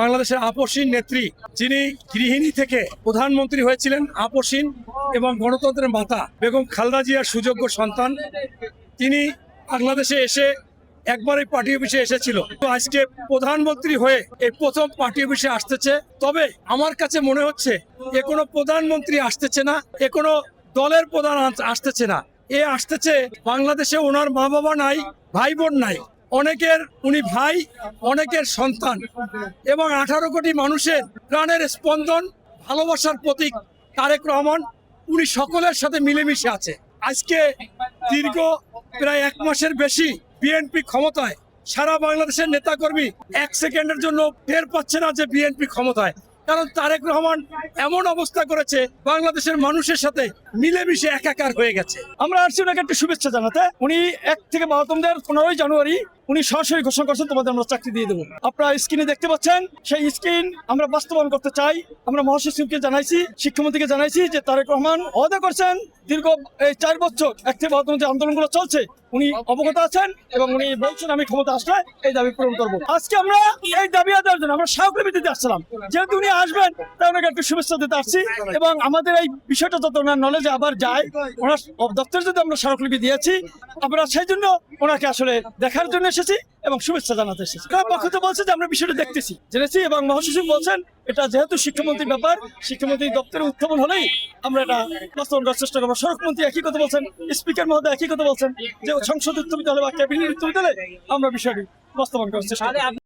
বাংলাদেশের আপসহীন নেত্রী, যিনি গৃহিণী থেকে প্রধানমন্ত্রী হয়েছিলেন, আপসহীন এবং গণতন্ত্রের মাতা বেগম খালেদা জিয়ার সুযোগ্য সন্তান, তিনি বাংলাদেশে এসে একবার এই পার্টি অফিসে এসেছিল। তো আজকে প্রধানমন্ত্রী হয়ে এই প্রথম পার্টি অফিসে আসতেছে। তবে আমার কাছে মনে হচ্ছে এ কোনো প্রধানমন্ত্রী আসতেছে না, এ কোনো দলের প্রধান আসতেছে না, এ আসতেছে বাংলাদেশে ওনার মা বাবা নাই, ভাই বোন নাই, অনেকের উনি ভাই, অনেকের সন্তান এবং 18 কোটি মানুষের প্রাণের স্পন্দন, ভালোবাসার প্রতীক তারেক রহমান। উনি সকলের সাথে মিলেমিশে আছে। আজকে দীর্ঘ প্রায় 1 মাসের বেশি বিএনপি ক্ষমতায়, সারা বাংলাদেশের নেতাকর্মী 1 সেকেন্ডের জন্য টের পাচ্ছে না যে বিএনপি ক্ষমতায়। কারণ তারেক রহমান এমন অবস্থা করেছে, বাংলাদেশের মানুষের সাথে মিলেমিশে একাকার হয়ে গেছে। আমরা আসছি ওনাকে একটু শুভেচ্ছা জানাতে। উনি 1 থেকে 15 জানুয়ারি উনি সরাসরি ঘোষণা করছেন তোমাদের আমরা চাকরি দিয়ে দেবো। আপনারা স্ক্রিনে দেখতে পাচ্ছেন, সেই স্ক্রিন আমরা বাস্তবায়ন করতে চাই। আমরা মহাসচিবকে জানাইছি, শিক্ষামন্ত্রীকে জানাইছি যে তারেক রহমান ওয়াদা করছেন দীর্ঘ এই 4 বছর 1 থেকে 12 যে আন্দোলনগুলো চলছে উনি অবগত আছেন এবং উনি বলছেন আমি ক্ষমতা আসলে এই দাবি পূরণ করবো। আজকে আমরা এই দাবি আদায়ের জন্য আমরা স্মারকলিপি দিতে আসছিলাম। যেহেতু উনি আসবেন তাই ওনাকে একটু শুভেচ্ছা দিতে আসছি এবং আমাদের এই বিষয়টা যত ওনার নলেজে আবার যায়, ওনার দপ্তরে যদি আমরা স্মারকলিপি দিয়েছি, আমরা সেই জন্য ওনাকে আসলে দেখার জন্য এসেছি এবং শুভেচ্ছা জানাতে এসেছি। তার পক্ষ থেকে বলছে যে আমরা বিষয়টা দেখতেছি, জেনেছি এবং মহাসচিব বলছেন এটা যেহেতু শিক্ষামন্ত্রীর ব্যাপার, শিক্ষামন্ত্রী দপ্তরে উত্থাপন হলেই আমরা এটা বাস্তবায়ন করার চেষ্টা করবো। সড়কমন্ত্রী একই কথা বলছেন, স্পিকার মহোদয় একই কথা বলছেন যে সংসদ উত্থাপিত হলে বা ক্যাবিনেট উত্থাপিত হলে আমরা বিষয়টি বাস্তবায়ন করার চেষ্টা করব।